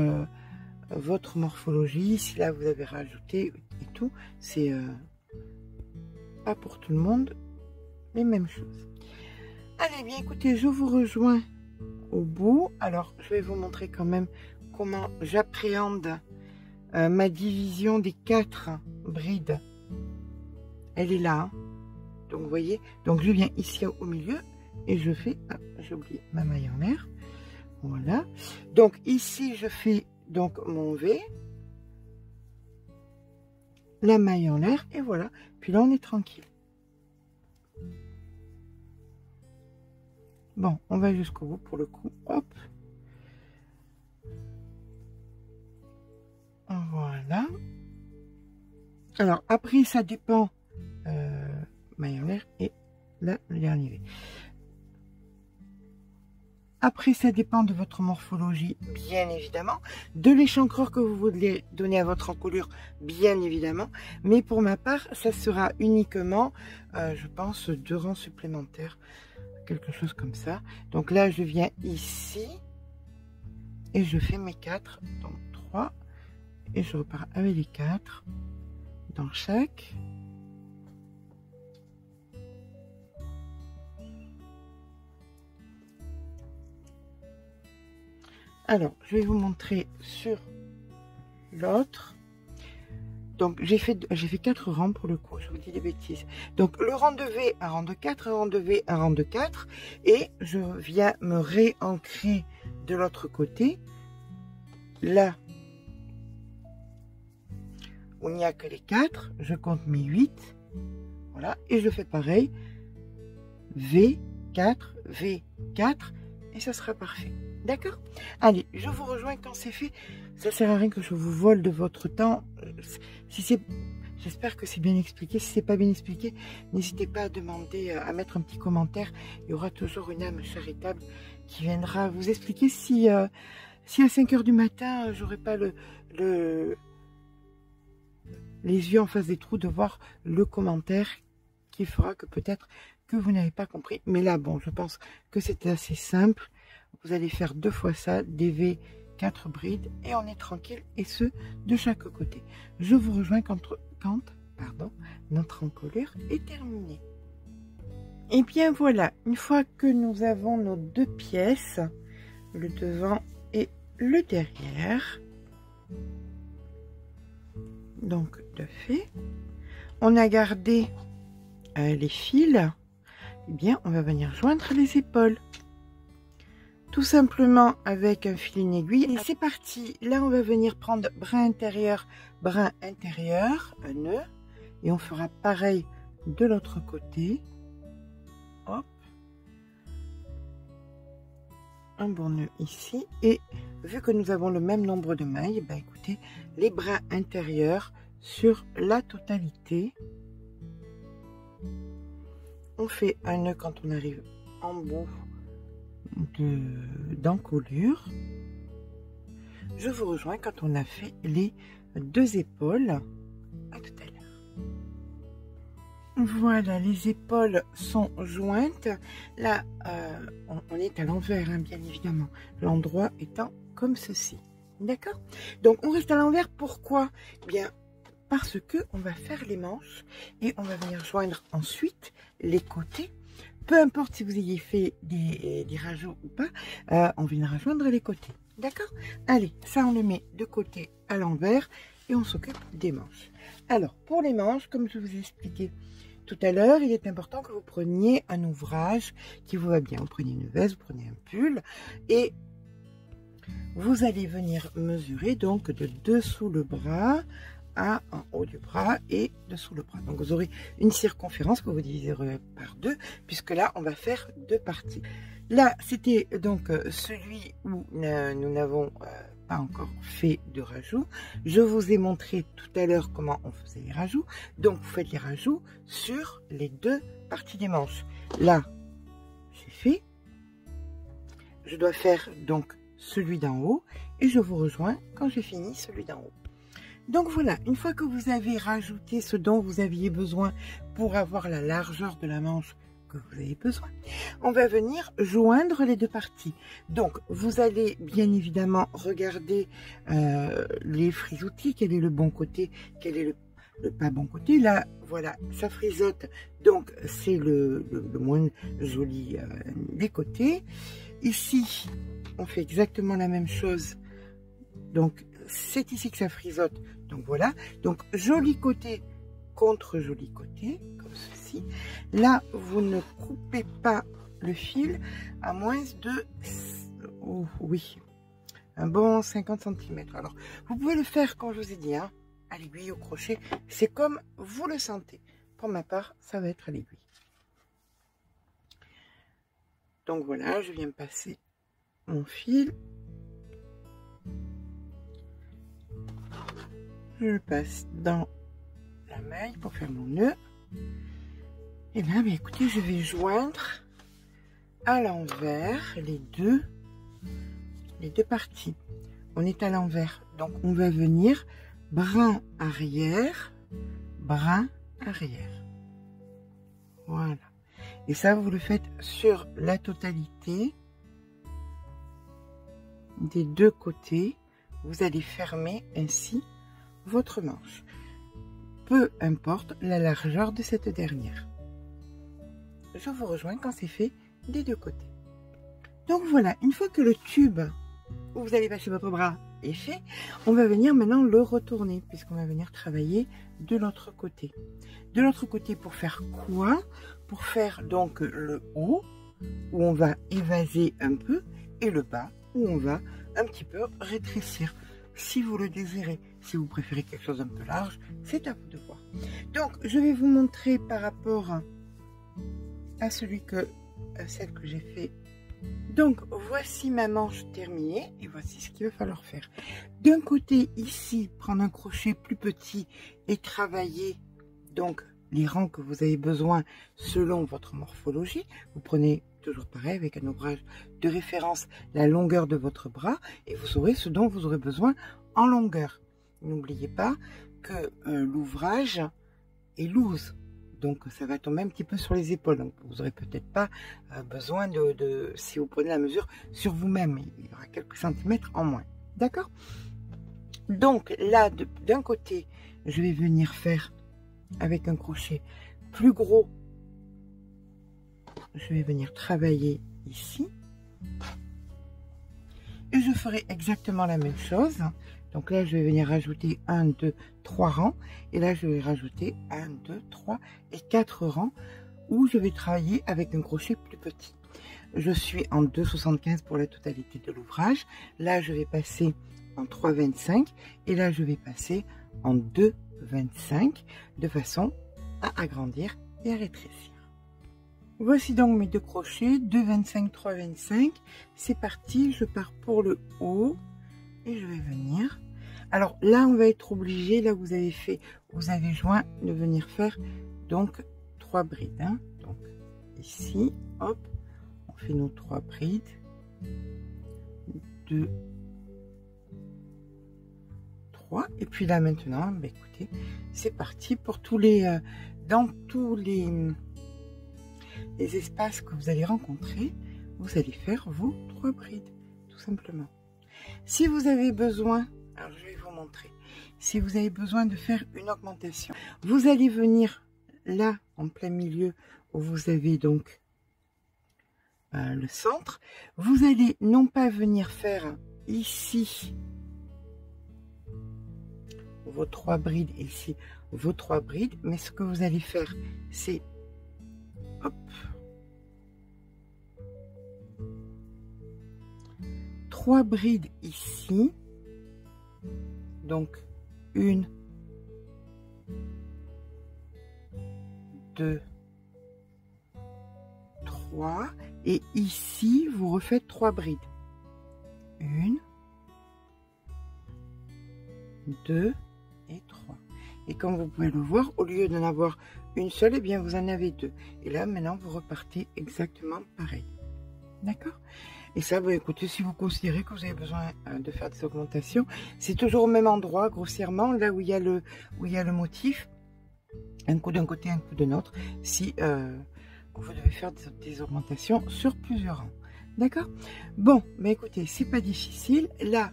votre morphologie. Si là, vous avez rajouté et tout. C'est pas pour tout le monde les mêmes choses. Allez, bien écoutez, je vous rejoins au bout. Alors, je vais vous montrer quand même comment j'appréhende ma division des 4 brides. Elle est là. Hein. Donc, vous voyez, donc je viens ici au milieu et je fais, ah, j'ai oublié ma maille en l'air. Voilà. Donc, ici, je fais donc mon V, la maille en l'air et voilà. Puis là, on est tranquille. Bon, on va jusqu'au bout pour le coup. Hop. Voilà. Alors, après, ça dépend. Maille en l'air et là, le dernier V. Après, ça dépend de votre morphologie, bien évidemment. De l'échancreur que vous voulez donner à votre encolure, bien évidemment. Mais pour ma part, ça sera uniquement, je pense, 2 rangs supplémentaires. Quelque chose comme ça. Donc là, je viens ici et je fais mes 4. Donc 3. Et je repars avec les 4 dans chaque. Alors, je vais vous montrer sur l'autre. Donc j'ai fait 4 rangs pour le coup, je vous dis des bêtises. Donc le rang de V, un rang de 4, un rang de V, un rang de 4. Et je viens me réancrer de l'autre côté. Là où il n'y a que les 4, je compte mes 8. Voilà, et je fais pareil. V4, V4, et ça sera parfait. D'accord? Allez, je vous rejoins quand c'est fait. Ça sert à rien que je vous vole de votre temps. Si c'est, j'espère que c'est bien expliqué. Si c'est pas bien expliqué, n'hésitez pas à demander, à mettre un petit commentaire. Il y aura toujours une âme charitable qui viendra vous expliquer si à 5 h du matin, j'aurai pas les yeux en face des trous de voir le commentaire qui fera que peut-être que vous n'avez pas compris. Mais là, bon, je pense que c'est assez simple. Vous allez faire 2 fois ça, des V, 4 brides, et on est tranquille, et ce, de chaque côté. Je vous rejoins quand notre encolure est terminée. Et bien voilà, une fois que nous avons nos 2 pièces, le devant et le derrière, donc de fait, on a gardé les fils, eh bien on va venir joindre les épaules. Tout simplement avec un fil et une aiguille. Et c'est parti. Là, on va venir prendre brin intérieur, un nœud. Et on fera pareil de l'autre côté. Hop. Un bon nœud ici. Et vu que nous avons le même nombre de mailles, ben écoutez, les brins intérieurs sur la totalité. On fait un nœud quand on arrive en bout d'encolure. Je vous rejoins quand on a fait les 2 épaules. À tout à l'heure. Voilà, les épaules sont jointes. Là, on est à l'envers, hein, bien évidemment. L'endroit étant comme ceci. D'accord? Donc, on reste à l'envers. Pourquoi? Bien, parce que on va faire les manches et on va venir joindre ensuite les côtés. Peu importe si vous ayez fait des rajouts ou pas, on viendra joindre les côtés. D'accord? Allez, ça on le met de côté à l'envers et on s'occupe des manches. Alors, pour les manches, comme je vous ai expliqué tout à l'heure, il est important que vous preniez un ouvrage qui vous va bien. Vous prenez une veste, vous prenez un pull et vous allez venir mesurer donc de dessous le bras à en haut du bras et dessous le bras. Donc vous aurez une circonférence que vous diviserez par 2, puisque là on va faire 2 parties. Là c'était donc celui où nous n'avons pas encore fait de rajout. Je vous ai montré tout à l'heure comment on faisait les rajouts. Donc vous faites les rajouts sur les 2 parties des manches. Là c'est fait. Je dois faire donc celui d'en haut et je vous rejoins quand j'ai fini celui d'en haut. Donc voilà, une fois que vous avez rajouté ce dont vous aviez besoin pour avoir la largeur de la manche que vous avez besoin, on va venir joindre les 2 parties. Donc vous allez bien évidemment regarder les frisoutis, quel est le bon côté, quel est le pas bon côté. Là, voilà, ça frisote, donc c'est le moins joli des côtés. Ici, on fait exactement la même chose. Donc, c'est ici que ça frisote. Donc, voilà. Donc, joli côté contre joli côté, comme ceci. Là, vous ne coupez pas le fil à moins de... Oh, oui, un bon 50 cm. Alors, vous pouvez le faire, comme je vous ai dit, hein, à l'aiguille, au crochet. C'est comme vous le sentez. Pour ma part, ça va être à l'aiguille. Donc, voilà, je viens passer mon fil. Je le passe dans la maille pour faire mon nœud. Et là, bien, écoutez, je vais joindre à l'envers les deux parties. On est à l'envers, donc on va venir brin arrière, brin arrière. Voilà. Et ça, vous le faites sur la totalité des 2 côtés. Vous allez fermer ainsi votre manche, peu importe la largeur de cette dernière. Je vous rejoins quand c'est fait des 2 côtés. Donc voilà, une fois que le tube où vous allez passer votre bras est fait, on va venir maintenant le retourner, puisqu'on va venir travailler de l'autre côté. De l'autre côté, pour faire quoi? Pour faire donc le haut, où on va évaser un peu, et le bas, où on va un petit peu rétrécir, si vous le désirez. Si vous préférez quelque chose un peu large, c'est à vous de voir. Donc, je vais vous montrer par rapport à celle que j'ai fait. Donc, voici ma manche terminée, et voici ce qu'il va falloir faire. D'un côté, ici, prendre un crochet plus petit et travailler donc les rangs que vous avez besoin selon votre morphologie. Vous prenez toujours pareil avec un ouvrage de référence la longueur de votre bras et vous saurez ce dont vous aurez besoin en longueur. N'oubliez pas que l'ouvrage est loose, donc ça va tomber un petit peu sur les épaules. Donc vous n'aurez peut-être pas besoin de si vous prenez la mesure sur vous-même, il y aura quelques centimètres en moins. D'accord? Donc là, d'un côté, je vais venir faire avec un crochet plus gros. Je vais venir travailler ici. Et je ferai exactement la même chose. Donc là, je vais venir rajouter 1, 2, 3 rangs. Et là, je vais rajouter 1, 2, 3 et 4 rangs où je vais travailler avec un crochet plus petit. Je suis en 2,75 pour la totalité de l'ouvrage. Là, je vais passer en 3,25 et là, je vais passer en 2,25 de façon à agrandir et à rétrécir. Voici donc mes deux crochets, 2,25, 3,25. C'est parti, je pars pour le haut et je vais venir. Alors là, on va être obligé, là vous avez fait, vous avez joint, de venir faire donc 3 brides. Hein. Donc ici, hop, on fait nos 3 brides. 2, 3. Et puis là maintenant, bah, écoutez, c'est parti pour tous les, dans tous les espaces que vous allez rencontrer, vous allez faire vos 3 brides, tout simplement. Si vous avez besoin, alors je vais vous montrer, si vous avez besoin de faire une augmentation, vous allez venir là, en plein milieu, où vous avez donc le centre, vous allez non pas venir faire ici vos 3 brides, et ici vos 3 brides, mais ce que vous allez faire, c'est hop, 3 brides ici, donc 1, 2, 3, et ici vous refaites 3 brides, 1, 2 et 3. Et comme vous pouvez le voir, au lieu d'en avoir une seule, et bien vous en avez 2. Et là maintenant vous repartez exactement pareil. D'accord? Et ça, bah, écoutez, si vous considérez que vous avez besoin de faire des augmentations, c'est toujours au même endroit, grossièrement, là où il y a le motif, un coup d'un côté, un coup de l'autre, si vous devez faire des augmentations sur plusieurs rangs. D'accord? Bon, mais écoutez, c'est pas difficile. Là,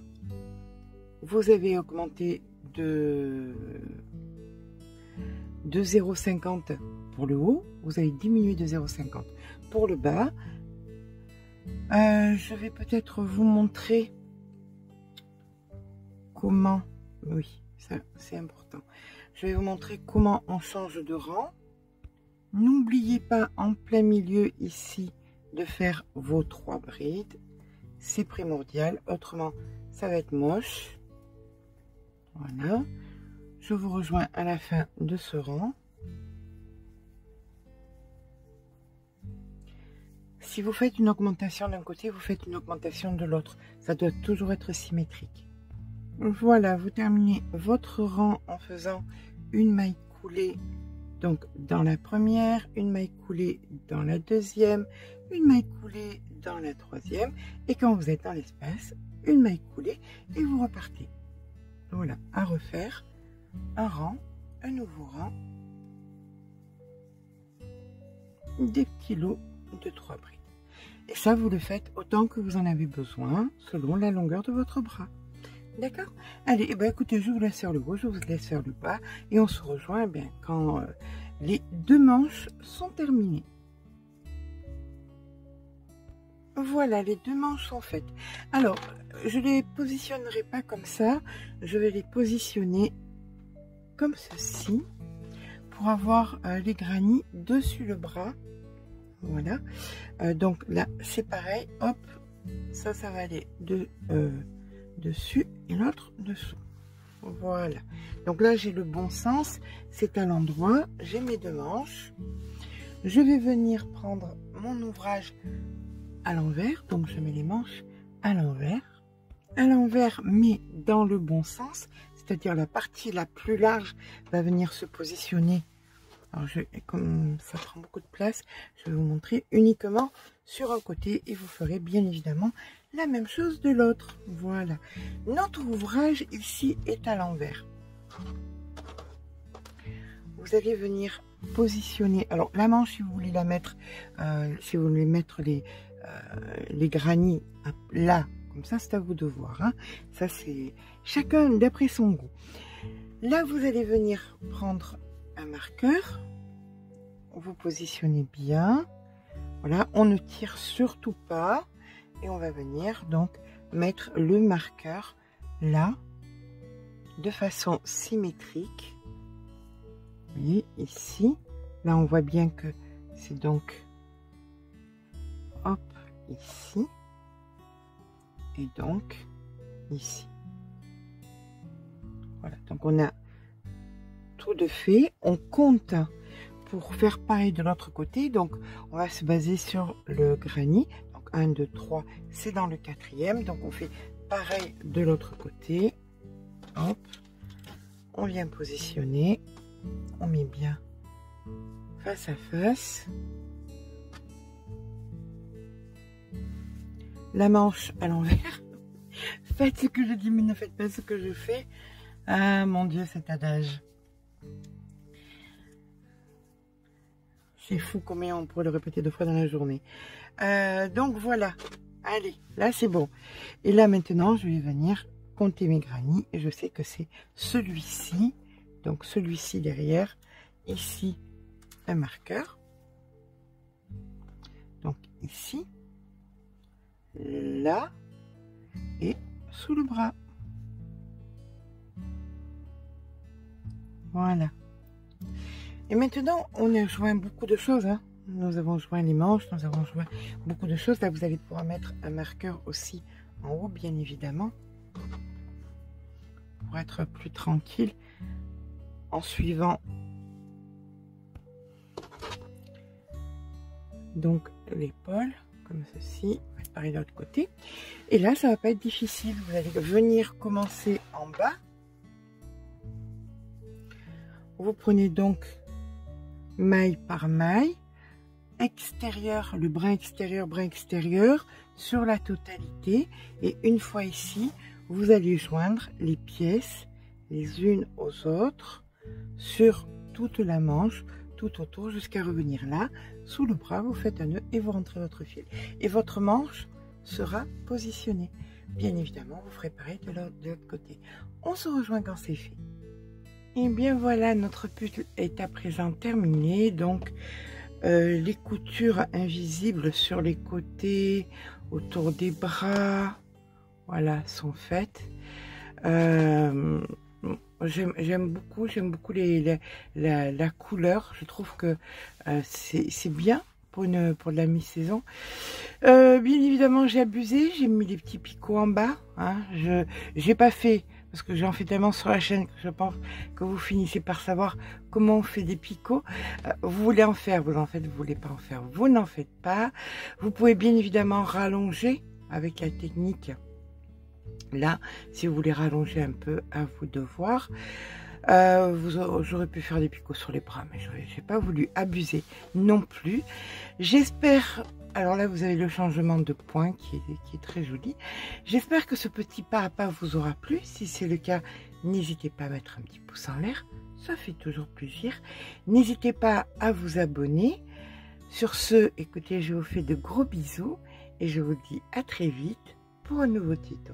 vous avez augmenté de 0,50 pour le haut, vous avez diminué de 0,50 pour le bas. Je vais peut-être vous montrer comment, oui, ça c'est important, je vais vous montrer comment on change de rang. N'oubliez pas en plein milieu ici de faire vos 3 brides, c'est primordial, autrement ça va être moche. Voilà, je vous rejoins à la fin de ce rang. Si vous faites une augmentation d'un côté, vous faites une augmentation de l'autre. Ça doit toujours être symétrique. Voilà, vous terminez votre rang en faisant une maille coulée donc dans la première, une maille coulée dans la deuxième, une maille coulée dans la troisième. Et quand vous êtes dans l'espace, une maille coulée et vous repartez. Voilà, à refaire un rang, un nouveau rang, des petits lots de 3 brides. Et ça, vous le faites autant que vous en avez besoin, selon la longueur de votre bras. D'accord? Allez, eh ben, écoutez, je vous laisse faire le haut, je vous laisse faire le bas, et on se rejoint eh bien, quand les 2 manches sont terminées. voilà, les deux manches sont faites. Alors, je les positionnerai pas comme ça. Je vais les positionner comme ceci pour avoir les granits dessus le bras. Voilà. Donc là, c'est pareil. Hop, ça va aller dessus et l'autre dessous. Voilà. Donc là, j'ai le bon sens. C'est à l'endroit. J'ai mes deux manches. Je vais venir prendre mon ouvrage à l'envers, donc je mets les manches à l'envers, mais dans le bon sens, c'est-à-dire la partie la plus large va venir se positionner. Alors comme ça prend beaucoup de place, je vais vous montrer uniquement sur un côté et vous ferez bien évidemment la même chose de l'autre. Voilà, notre ouvrage ici est à l'envers. Vous allez venir positionner, alors la manche, si vous voulez la mettre, si vous voulez mettre les granits là, comme ça, c'est à vous de voir, hein. Ça, c'est chacun d'après son goût. Là, vous allez venir prendre un marqueur, vous positionnez bien, voilà, on ne tire surtout pas, et on va venir donc mettre le marqueur là, de façon symétrique. Vous voyez, ici, là, on voit bien que c'est donc, hop, ici, et donc ici. Voilà, donc on a tout de fait. On compte pour faire pareil de l'autre côté, donc on va se baser sur le granit. Donc 1, 2, 3, c'est dans le quatrième, donc on fait pareil de l'autre côté. Hop, on vient positionner, on met bien face à face. La manche à l'envers. Faites ce que je dis, mais ne faites pas ce que je fais. Ah mon Dieu, cet adage. C'est fou combien on pourrait le répéter 2 fois dans la journée. Donc voilà. Allez, là c'est bon. Et là maintenant, je vais venir compter mes granits. Et je sais que c'est celui-ci. Donc celui-ci derrière. Ici, un marqueur. Donc ici. Là et sous le bras. Voilà. Et maintenant, on a joint beaucoup de choses, hein. Nous avons joint les manches, nous avons joint beaucoup de choses. Là, vous allez pouvoir mettre un marqueur aussi en haut, bien évidemment, pour être plus tranquille en suivant donc l'épaule. Comme ceci, pareil de l'autre côté. Et là, ça va pas être difficile. Vous allez venir commencer en bas. Vous prenez donc maille par maille, extérieur, le brin extérieur sur la totalité. Et une fois ici, vous allez joindre les pièces les unes aux autres sur toute la manche, tout autour jusqu'à revenir là. Sous le bras, vous faites un nœud et vous rentrez votre fil. Et votre manche sera positionnée. Bien évidemment, vous ferez pareil de l'autre côté. On se rejoint quand c'est fait. Et bien voilà, notre pull est à présent terminé. Donc, les coutures invisibles sur les côtés, autour des bras, voilà, sont faites. J'aime beaucoup la couleur. Je trouve que c'est bien pour de la mi-saison. Bien évidemment, j'ai abusé. J'ai mis les petits picots en bas, hein. J'ai pas fait, parce que j'en fais tellement sur la chaîne que je pense que vous finissez par savoir comment on fait des picots. Vous voulez en faire, vous en faites. Vous voulez pas en faire, vous n'en faites pas. Vous pouvez bien évidemment rallonger avec la technique. Là, si vous voulez rallonger un peu, à vous de voir. J'aurais pu faire des picots sur les bras, mais je n'ai pas voulu abuser non plus. J'espère, alors là vous avez le changement de point qui est très joli. J'espère que ce petit pas à pas vous aura plu. Si c'est le cas, n'hésitez pas à mettre un petit pouce en l'air, ça fait toujours plaisir. N'hésitez pas à vous abonner. Sur ce, écoutez, je vous fais de gros bisous et je vous dis à très vite pour un nouveau tuto.